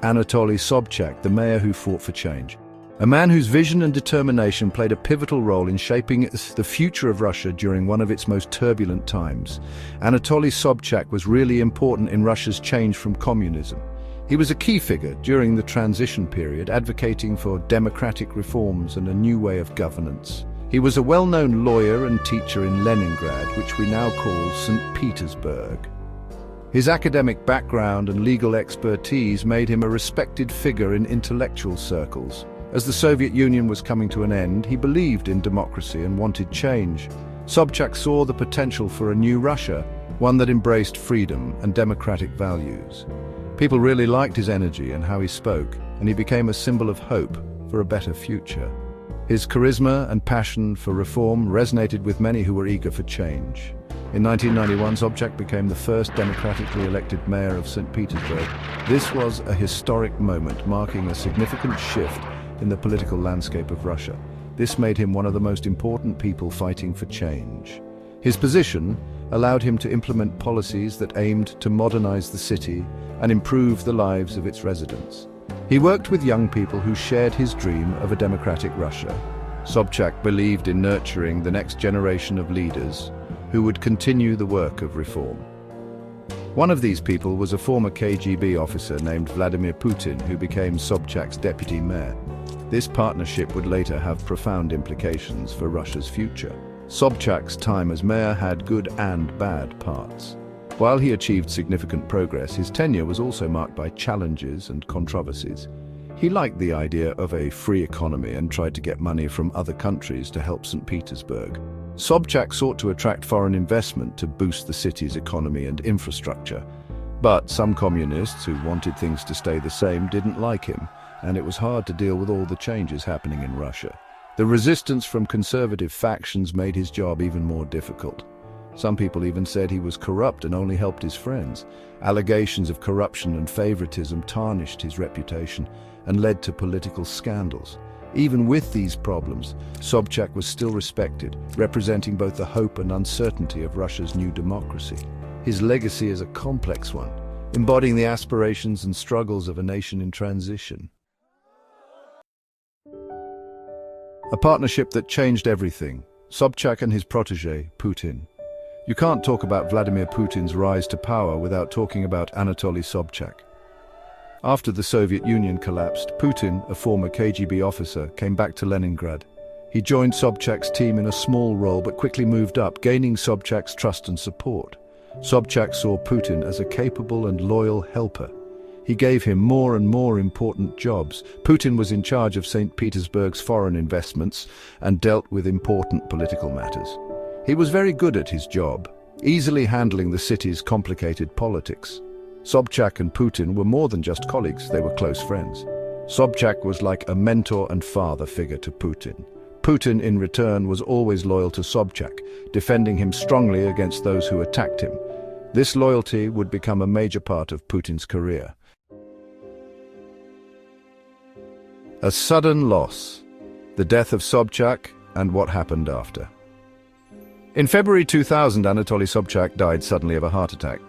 Anatoly Sobchak, the mayor who fought for change. A man whose vision and determination played a pivotal role in shaping the future of Russia during one of its most turbulent times. Anatoly Sobchak was really important in Russia's change from communism. He was a key figure during the transition period, advocating for democratic reforms and a new way of governance. He was a well-known lawyer and teacher in Leningrad, which we now call St. Petersburg. His academic background and legal expertise made him a respected figure in intellectual circles. As the Soviet Union was coming to an end, he believed in democracy and wanted change. Sobchak saw the potential for a new Russia, one that embraced freedom and democratic values. People really liked his energy and how he spoke, and he became a symbol of hope for a better future. His charisma and passion for reform resonated with many who were eager for change. In 1991, Sobchak became the first democratically elected mayor of St. Petersburg. This was a historic moment, marking a significant shift in the political landscape of Russia. This made him one of the most important people fighting for change. His position allowed him to implement policies that aimed to modernize the city and improve the lives of its residents. He worked with young people who shared his dream of a democratic Russia. Sobchak believed in nurturing the next generation of leaders who would continue the work of reform. One of these people was a former KGB officer named Vladimir Putin, who became Sobchak's deputy mayor. This partnership would later have profound implications for Russia's future. Sobchak's time as mayor had good and bad parts. While he achieved significant progress, his tenure was also marked by challenges and controversies. He liked the idea of a free economy and tried to get money from other countries to help St. Petersburg. Sobchak sought to attract foreign investment to boost the city's economy and infrastructure. But some communists who wanted things to stay the same didn't like him, and it was hard to deal with all the changes happening in Russia. The resistance from conservative factions made his job even more difficult. Some people even said he was corrupt and only helped his friends. Allegations of corruption and favoritism tarnished his reputation and led to political scandals. Even with these problems, Sobchak was still respected, representing both the hope and uncertainty of Russia's new democracy. His legacy is a complex one, embodying the aspirations and struggles of a nation in transition. A partnership that changed everything, Sobchak and his protege, Putin. You can't talk about Vladimir Putin's rise to power without talking about Anatoly Sobchak. After the Soviet Union collapsed, Putin, a former KGB officer, came back to Leningrad. He joined Sobchak's team in a small role but quickly moved up, gaining Sobchak's trust and support. Sobchak saw Putin as a capable and loyal helper. He gave him more and more important jobs. Putin was in charge of St. Petersburg's foreign investments and dealt with important political matters. He was very good at his job, easily handling the city's complicated politics. Sobchak and Putin were more than just colleagues, they were close friends. Sobchak was like a mentor and father figure to Putin. Putin, in return, was always loyal to Sobchak, defending him strongly against those who attacked him. This loyalty would become a major part of Putin's career. A sudden loss, the death of Sobchak, and what happened after. In February 2000, Anatoly Sobchak died suddenly of a heart attack.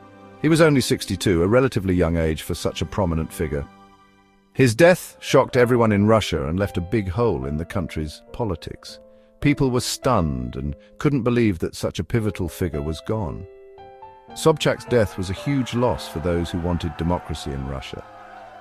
He was only 62, a relatively young age for such a prominent figure. His death shocked everyone in Russia and left a big hole in the country's politics. People were stunned and couldn't believe that such a pivotal figure was gone. Sobchak's death was a huge loss for those who wanted democracy in Russia.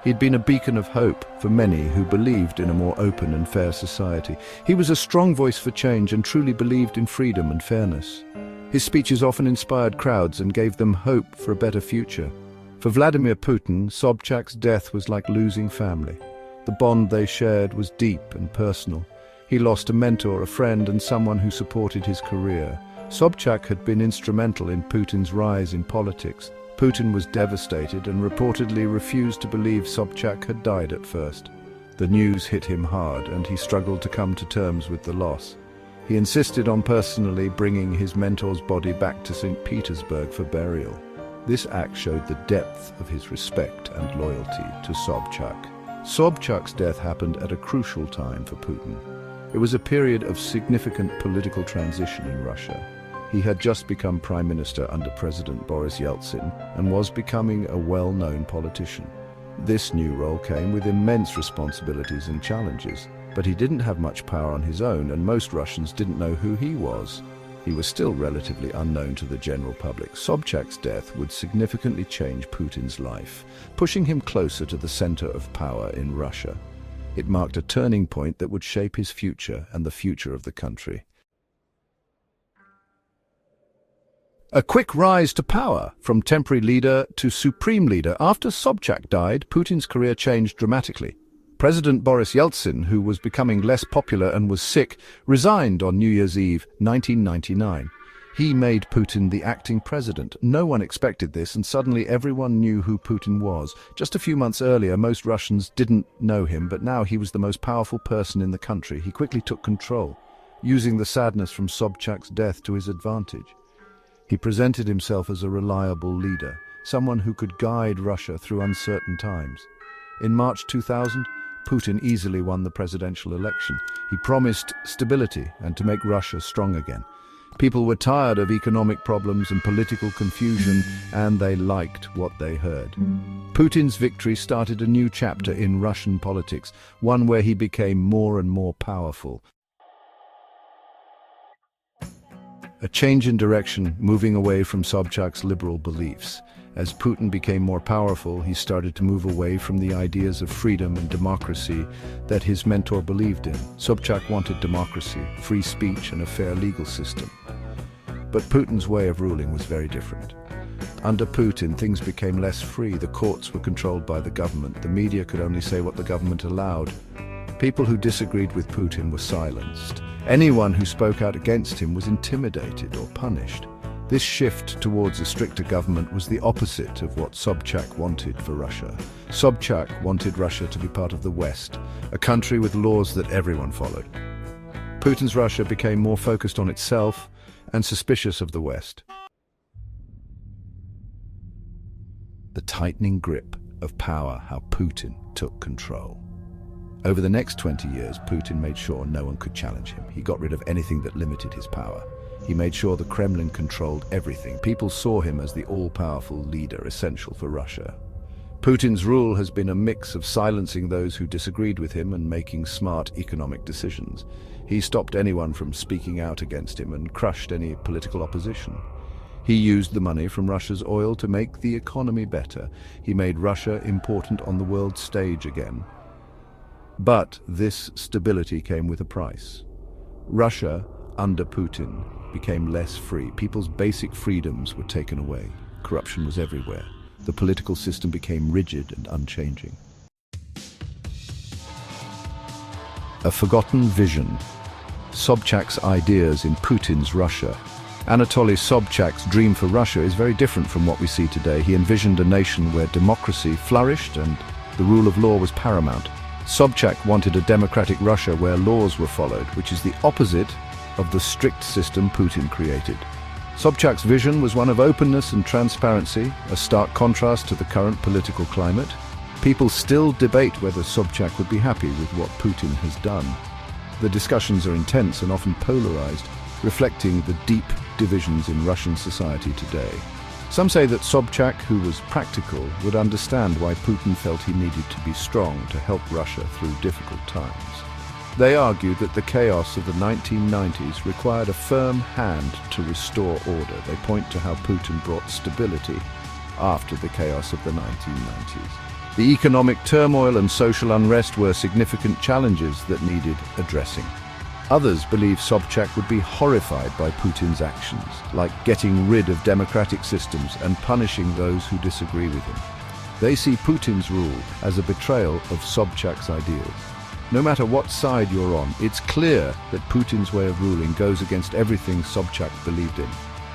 He'd been a beacon of hope for many who believed in a more open and fair society. He was a strong voice for change and truly believed in freedom and fairness. His speeches often inspired crowds and gave them hope for a better future. For Vladimir Putin, Sobchak's death was like losing family. The bond they shared was deep and personal. He lost a mentor, a friend, and someone who supported his career. Sobchak had been instrumental in Putin's rise in politics. Putin was devastated and reportedly refused to believe Sobchak had died at first. The news hit him hard, and he struggled to come to terms with the loss. He insisted on personally bringing his mentor's body back to St. Petersburg for burial. This act showed the depth of his respect and loyalty to Sobchak. Sobchak's death happened at a crucial time for Putin. It was a period of significant political transition in Russia. He had just become prime minister under President Boris Yeltsin and was becoming a well-known politician. This new role came with immense responsibilities and challenges, but he didn't have much power on his own, and most Russians didn't know who he was. He was still relatively unknown to the general public. Sobchak's death would significantly change Putin's life, pushing him closer to the center of power in Russia. It marked a turning point that would shape his future and the future of the country. A quick rise to power, from temporary leader to supreme leader. After Sobchak died, Putin's career changed dramatically. President Boris Yeltsin, who was becoming less popular and was sick, resigned on New Year's Eve, 1999. He made Putin the acting president. No one expected this, and suddenly everyone knew who Putin was. Just a few months earlier, most Russians didn't know him, but now he was the most powerful person in the country. He quickly took control, using the sadness from Sobchak's death to his advantage. He presented himself as a reliable leader, someone who could guide Russia through uncertain times. In March 2000, Putin easily won the presidential election. He promised stability and to make Russia strong again. People were tired of economic problems and political confusion, and they liked what they heard. Putin's victory started a new chapter in Russian politics, one where he became more and more powerful. A change in direction, moving away from Sobchak's liberal beliefs. As Putin became more powerful, he started to move away from the ideas of freedom and democracy that his mentor believed in. Sobchak wanted democracy, free speech, and a fair legal system. But Putin's way of ruling was very different. Under Putin, things became less free. The courts were controlled by the government. The media could only say what the government allowed. People who disagreed with Putin were silenced. Anyone who spoke out against him was intimidated or punished. This shift towards a stricter government was the opposite of what Sobchak wanted for Russia. Sobchak wanted Russia to be part of the West, a country with laws that everyone followed. Putin's Russia became more focused on itself and suspicious of the West. The tightening grip of power, how Putin took control. Over the next 20 years, Putin made sure no one could challenge him. He got rid of anything that limited his power. He made sure the Kremlin controlled everything. People saw him as the all-powerful leader essential for Russia. Putin's rule has been a mix of silencing those who disagreed with him and making smart economic decisions. He stopped anyone from speaking out against him and crushed any political opposition. He used the money from Russia's oil to make the economy better. He made Russia important on the world stage again. But this stability came with a price. Russia, under Putin, became less free. People's basic freedoms were taken away. Corruption was everywhere. The political system became rigid and unchanging. A forgotten vision. Sobchak's ideas in Putin's Russia. Anatoly Sobchak's dream for Russia is very different from what we see today. He envisioned a nation where democracy flourished and the rule of law was paramount. Sobchak wanted a democratic Russia where laws were followed, which is the opposite of the strict system Putin created. Sobchak's vision was one of openness and transparency, a stark contrast to the current political climate. People still debate whether Sobchak would be happy with what Putin has done. The discussions are intense and often polarized, reflecting the deep divisions in Russian society today. Some say that Sobchak, who was practical, would understand why Putin felt he needed to be strong to help Russia through difficult times. They argued that the chaos of the 1990s required a firm hand to restore order. They point to how Putin brought stability after the chaos of the 1990s. The economic turmoil and social unrest were significant challenges that needed addressing. Others believe Sobchak would be horrified by Putin's actions, like getting rid of democratic systems and punishing those who disagree with him. They see Putin's rule as a betrayal of Sobchak's ideals. No matter what side you're on, it's clear that Putin's way of ruling goes against everything Sobchak believed in.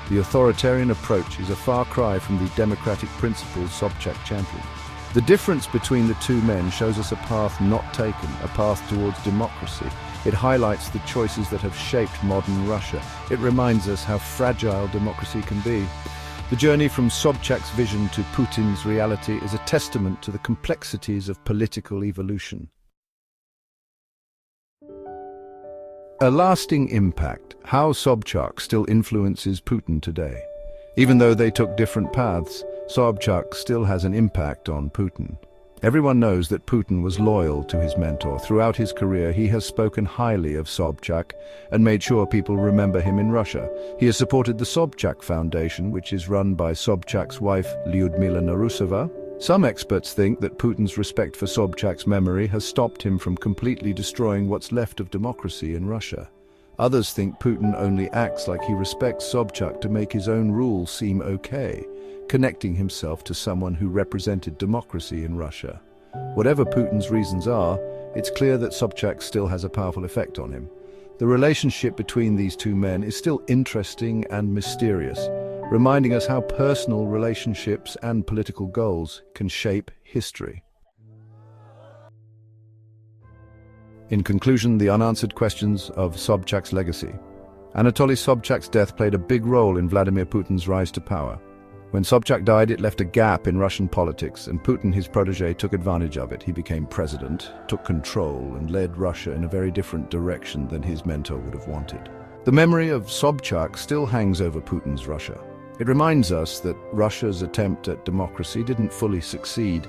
The authoritarian approach is a far cry from the democratic principles Sobchak championed. The difference between the two men shows us a path not taken, a path towards democracy. It highlights the choices that have shaped modern Russia. It reminds us how fragile democracy can be. The journey from Sobchak's vision to Putin's reality is a testament to the complexities of political evolution. A lasting impact. How Sobchak still influences Putin today. Even though they took different paths, Sobchak still has an impact on Putin. Everyone knows that Putin was loyal to his mentor. Throughout his career, he has spoken highly of Sobchak and made sure people remember him in Russia. He has supported the Sobchak Foundation, which is run by Sobchak's wife, Lyudmila Narusova. Some experts think that Putin's respect for Sobchak's memory has stopped him from completely destroying what's left of democracy in Russia. Others think Putin only acts like he respects Sobchak to make his own rule seem okay, connecting himself to someone who represented democracy in Russia. Whatever Putin's reasons are, it's clear that Sobchak still has a powerful effect on him. The relationship between these two men is still interesting and mysterious, reminding us how personal relationships and political goals can shape history. In conclusion, the unanswered questions of Sobchak's legacy. Anatoly Sobchak's death played a big role in Vladimir Putin's rise to power. When Sobchak died, it left a gap in Russian politics, and Putin, his protege, took advantage of it. He became president, took control, and led Russia in a very different direction than his mentor would have wanted. The memory of Sobchak still hangs over Putin's Russia. It reminds us that Russia's attempt at democracy didn't fully succeed.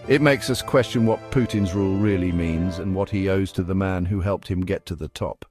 It makes us question what Putin's rule really means and what he owes to the man who helped him get to the top.